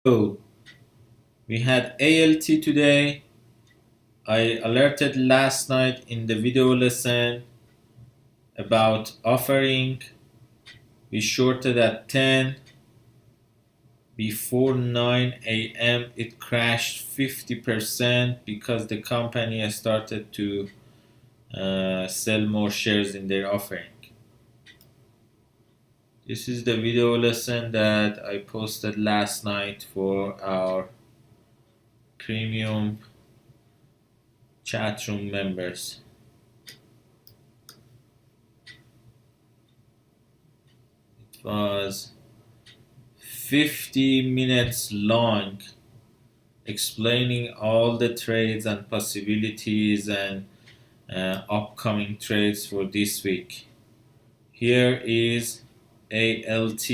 So we had ALT today. I alerted last night in the video lesson about offering. We shorted at 10. Before 9 a.m. it crashed 50% because the company started to sell more shares in their offering. This is the video lesson that I posted last night for our premium chat room members. It was 50 minutes long, explaining all the trades and possibilities and upcoming trades for this week. Here is ALT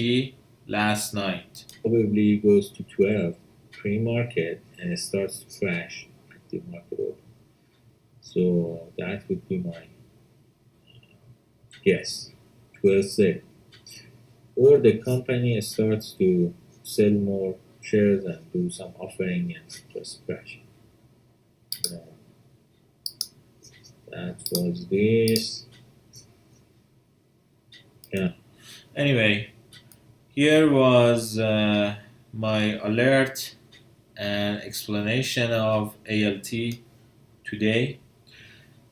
last night. Probably goes to 12 pre-market and it starts to crash at the market open. So that would be my guess. 12 sale. Or the company starts to sell more shares and do some offering and just crash. That was this. Yeah. Anyway, here was my alert and explanation of ALT today.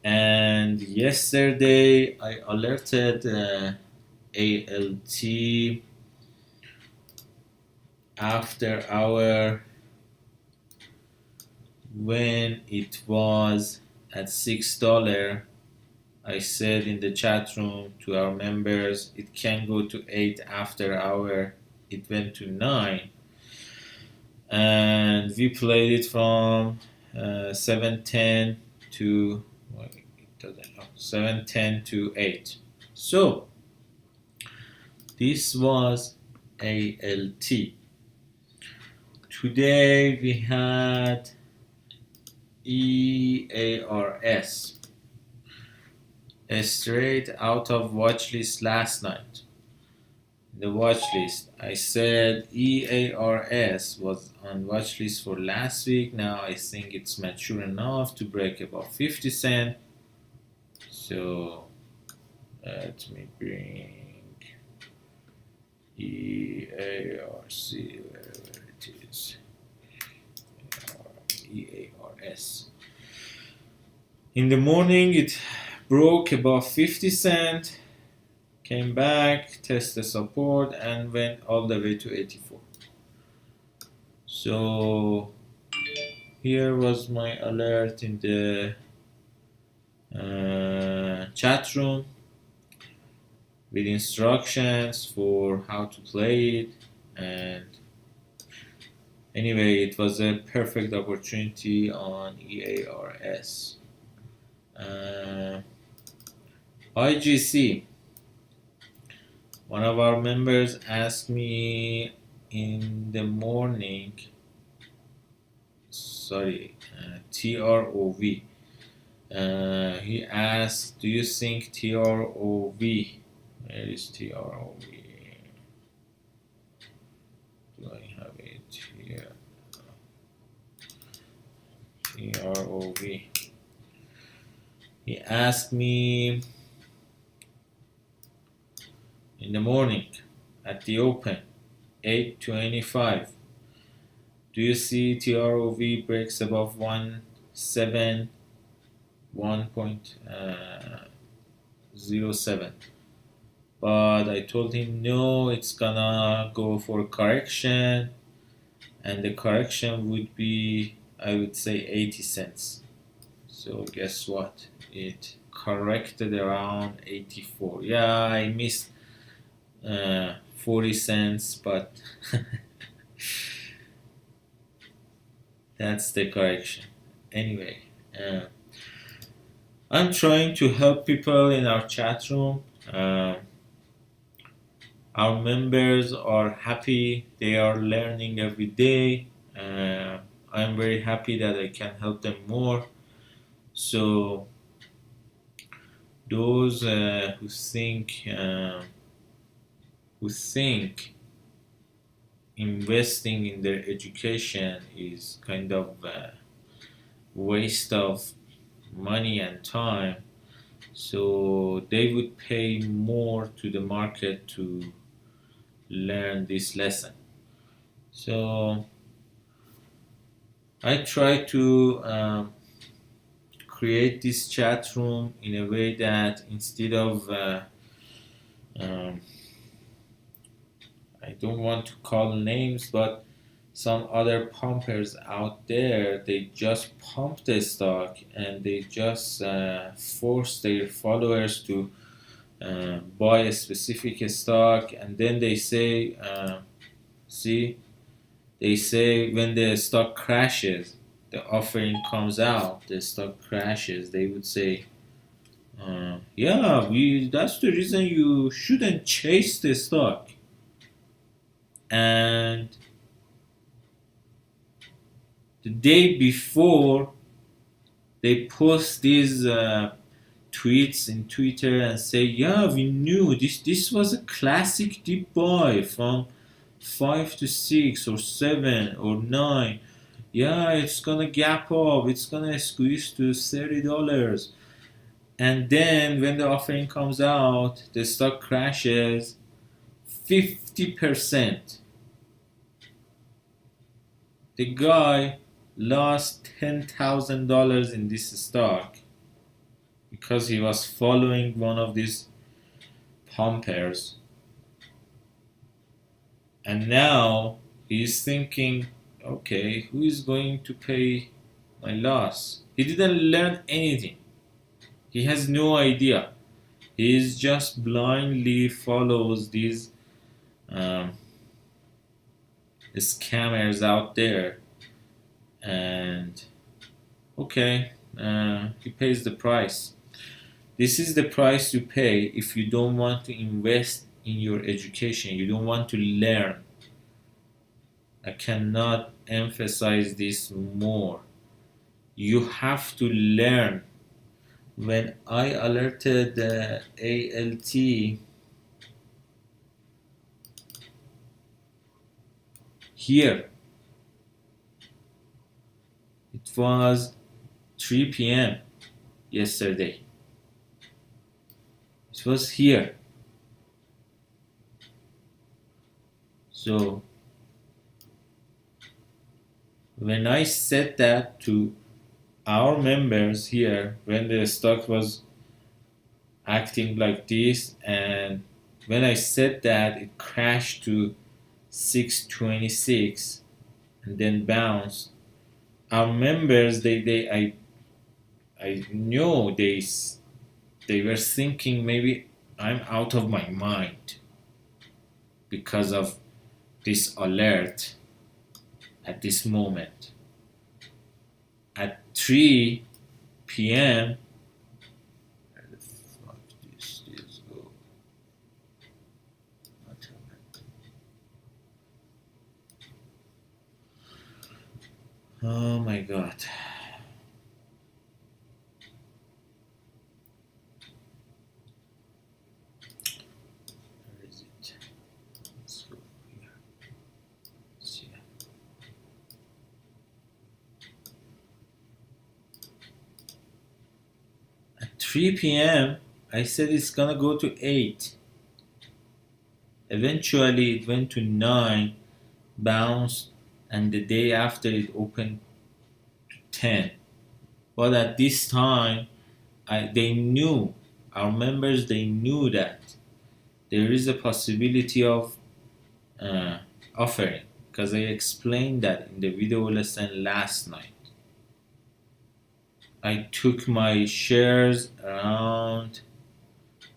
And yesterday I alerted ALT after hour when it was at $6. I said in the chat room to our members it can go to 8 after hour. It went to 9 and we played it from 7:10 to 7:10 to 8. So this was ALT. Today we had EARS, straight out of watch list last night. The watch list, I said EARS was on watch list for last week. Now I think it's mature enough to break above 50 cent. So let me bring EARC, wherever it is. EARS. In the morning it broke above 50 cent, came back, tested support and went all the way to 84. So here was my alert in the chat room with instructions for how to play it. And anyway, it was a perfect opportunity on EARS. IGC. One of our members asked me in the morning, TROV. He asked, do you think TROV, where is TROV? Do I have it here? TROV. He asked me in the morning at the open, 8:25. Do you see TROV breaks above 1.07? But I told him no, it's gonna go for correction, and the correction would be, I would say, 80 cents. So guess what? It corrected around 84. Yeah, I missed 40 cents, but that's the correction. Anyway, I'm trying to help people in our chat room. Our members are happy, they are learning every day. I'm very happy that I can help them more. So those who think investing in their education is kind of a waste of money and time, so they would pay more to the market to learn this lesson. So I try to create this chat room in a way that instead of um, I don't want to call names, but some other pumpers out there, they just pump the stock and they just force their followers to buy a specific stock, and then they say, see, they say when the stock crashes, the offering comes out, the stock crashes, they would say, yeah, that's the reason you shouldn't chase the stock. And the day before, they post these tweets in Twitter and say, yeah, we knew this was a classic deep buy from 5 to 6 or 7 or 9. Yeah, it's gonna gap up, it's gonna squeeze to $30. And then when the offering comes out, the stock crashes 50%. The guy lost $10,000 in this stock because he was following one of these pumpers. And now he's thinking, okay, who is going to pay my loss? He didn't learn anything. He has no idea. He is just blindly follows these um, scammers out there, and okay, he pays the price. This is the price you pay if you don't want to invest in your education. You don't want to learn. I cannot emphasize this more. You have to learn. When I alerted the ALT here, it was 3 p.m. yesterday. It was here. So when I said that to our members here, when the stock was acting like this, and when I said that, it crashed to 626 and then bounced. Our members, I know they were thinking maybe I'm out of my mind because of this alert at this moment. At 3 p.m., where the fuck this go? What happened? Oh my god. Where is it? Let's go here. See. At 3 p.m., I said it's gonna go to 8. Eventually, it went to 9, bounced, and the day after it opened to 10. But at this time, they knew, our members, they knew that there is a possibility of offering, because I explained that in the video lesson last night. I took my shares around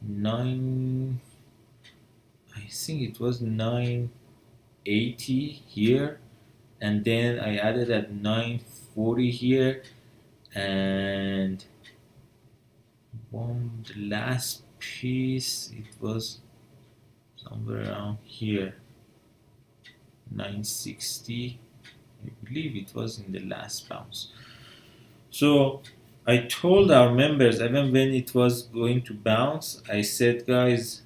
9, I think it was 980 here, and then I added at 940 here, and the last piece, it was somewhere around here, 960. I believe it was in the last bounce. So I told our members, even when it was going to bounce, I said, guys,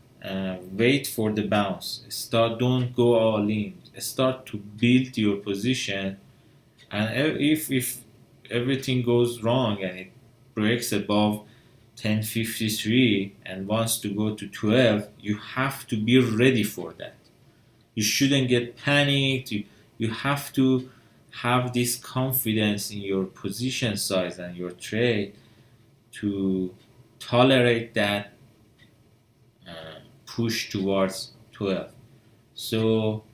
wait for the bounce. Don't go all in. start to build your position, and if everything goes wrong and it breaks above 1053 and wants to go to 12, you have to be ready for that. You shouldn't get panicked. You have to have this confidence in your position size and your trade to tolerate that push towards 12. So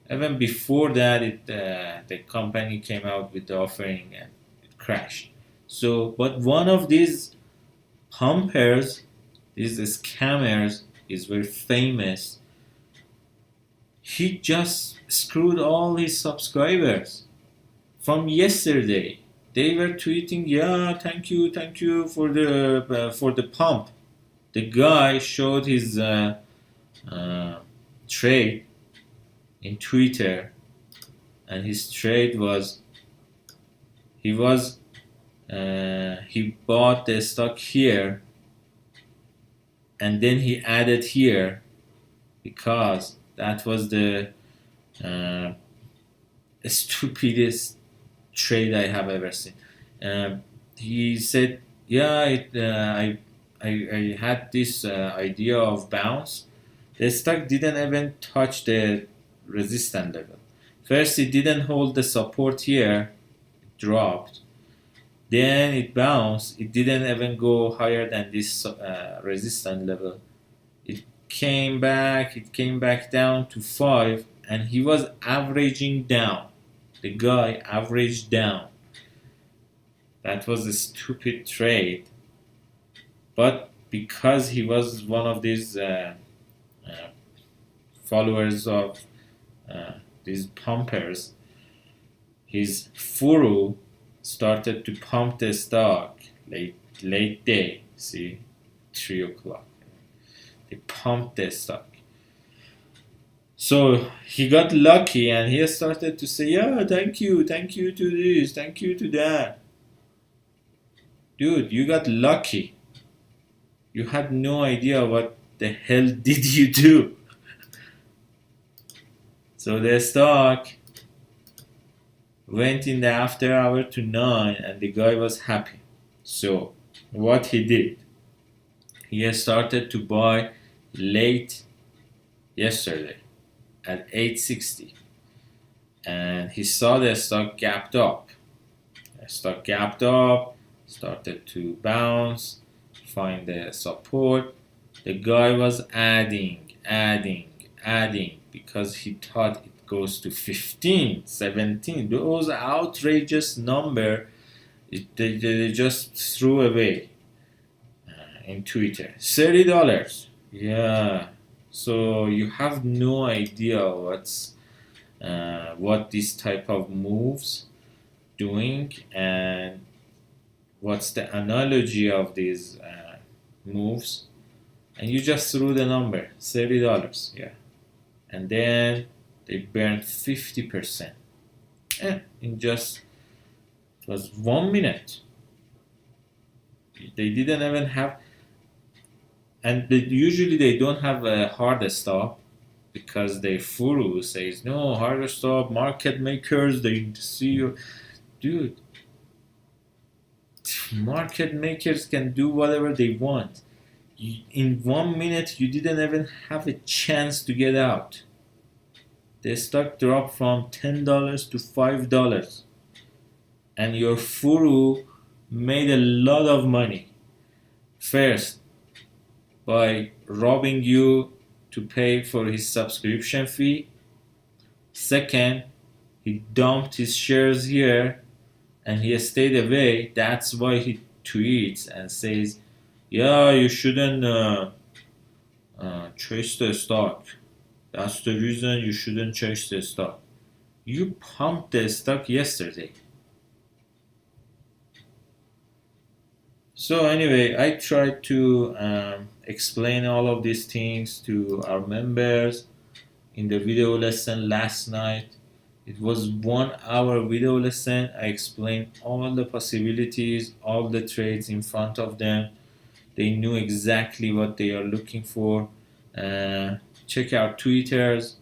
even before that, the company came out with the offering and it crashed. So, but one of these pumpers, these scammers, is very famous. He just screwed all his subscribers from yesterday. They were tweeting, "Yeah, thank you for the pump." The guy showed his trade in Twitter, and his trade was he bought the stock here, and then he added here because that was the stupidest trade I have ever seen. He said, "Yeah, I had this idea of bounce." The stock didn't even touch the resistance level. First, it didn't hold the support here, it dropped. Then it bounced. It didn't even go higher than this resistance level. It came back down to 5, and he was averaging down. The guy averaged down. That was a stupid trade. But because he was one of these followers of these pumpers, his furu started to pump the stock late day. See, 3 o'clock. They pumped the stock. So he got lucky and he started to say, "Yeah, thank you to this, thank you to that." Dude, you got lucky. You had no idea what the hell did you do. So the stock went in the after hour to 9 and the guy was happy. So what he did, he started to buy late yesterday at 860, and he saw the stock gapped up. The stock gapped up, started to bounce, find the support. The guy was adding because he thought it goes to 15, 17. Those outrageous number, they just threw away in Twitter. $30. Yeah. So you have no idea what this type of moves doing and what's the analogy of these moves, and you just threw the number $30. Yeah, and then they burned 50%, and in just it was 1 minute. They didn't even have, and usually they don't have a hard stop because their furu says no hard stop. Market makers, they see you, dude. Market makers can do whatever they want. In 1 minute, you didn't even have a chance to get out. The stock dropped from $10 to $5, and your furu made a lot of money. First, by robbing you to pay for his subscription fee. Second, he dumped his shares here and he stayed away. That's why he tweets and says, "Yeah, you shouldn't chase the stock. That's the reason you shouldn't chase the stock." You pumped the stock yesterday. So anyway, I tried to explain all of these things to our members in the video lesson last night. It was 1 hour video lesson. I explained all the possibilities, all the trades in front of them. They knew exactly what they are looking for. Check out Twitters.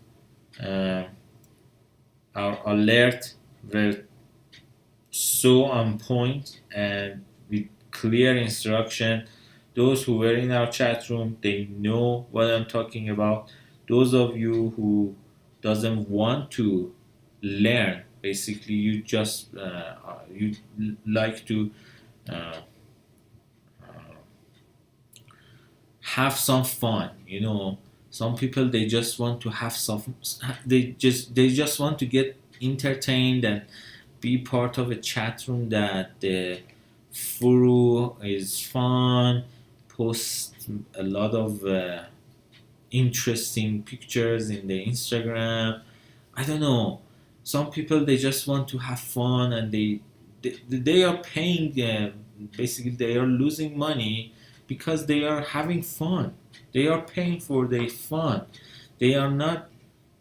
our alert were so on point and with clear instruction. Those who were in our chat room, they know what I'm talking about. Those of you who doesn't want to learn, basically you just you like to uh, have some fun, some people they just want to have some, they just want to get entertained and be part of a chat room that the furu is fun, post a lot of interesting pictures in the Instagram. I don't know. Some people they just want to have fun and they are paying. Basically, they are losing money because they are having fun. They are paying for their fun. They are not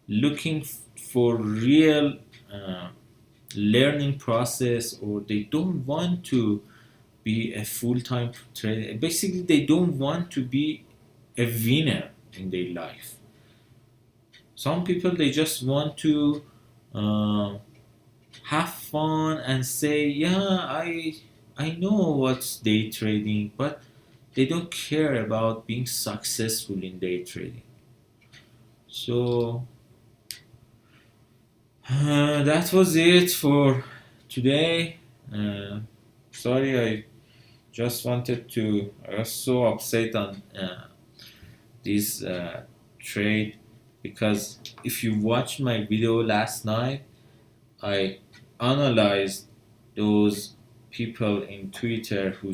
looking for real learning process, or they don't want to be a full-time trader. Basically, they don't want to be a winner in their life. Some people they just want to uh, have fun and say, yeah, I know what's day trading, but they don't care about being successful in day trading. So that was it for today. Sorry, I just wanted to. I was so upset on this trade because if you watched my video last night, I analyzed those people in Twitter who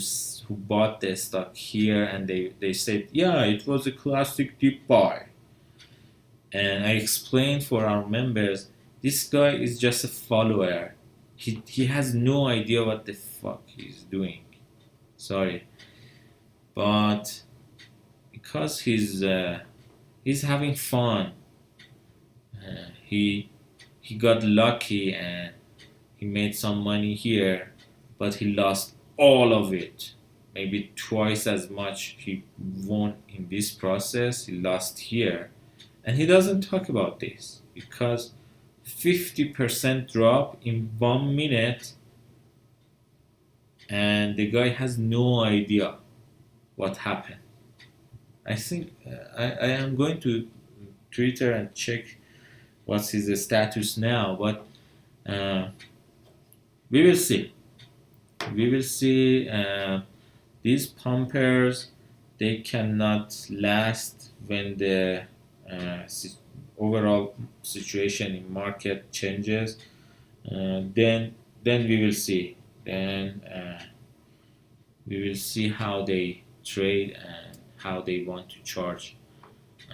bought their stock here, and they said, yeah, it was a classic deep buy. And I explained for our members, this guy is just a follower. He has no idea what the fuck he's doing. Sorry, but because he's having fun, he got lucky and he made some money here, but he lost all of it. Maybe twice as much he won in this process, he lost here. And he doesn't talk about this because 50% drop in 1 minute, and the guy has no idea what happened. I think I am going to Twitter and check what's his status now, but uh, we will see. We will see. These pumpers, they cannot last when the overall situation in market changes. Then we will see. Then we will see how they trade and how they want to charge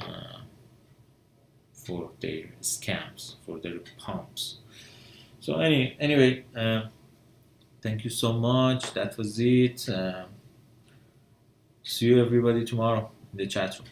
uh, for their scams, for their pumps. So anyway, thank you so much. That was it. See you everybody tomorrow in the chat room.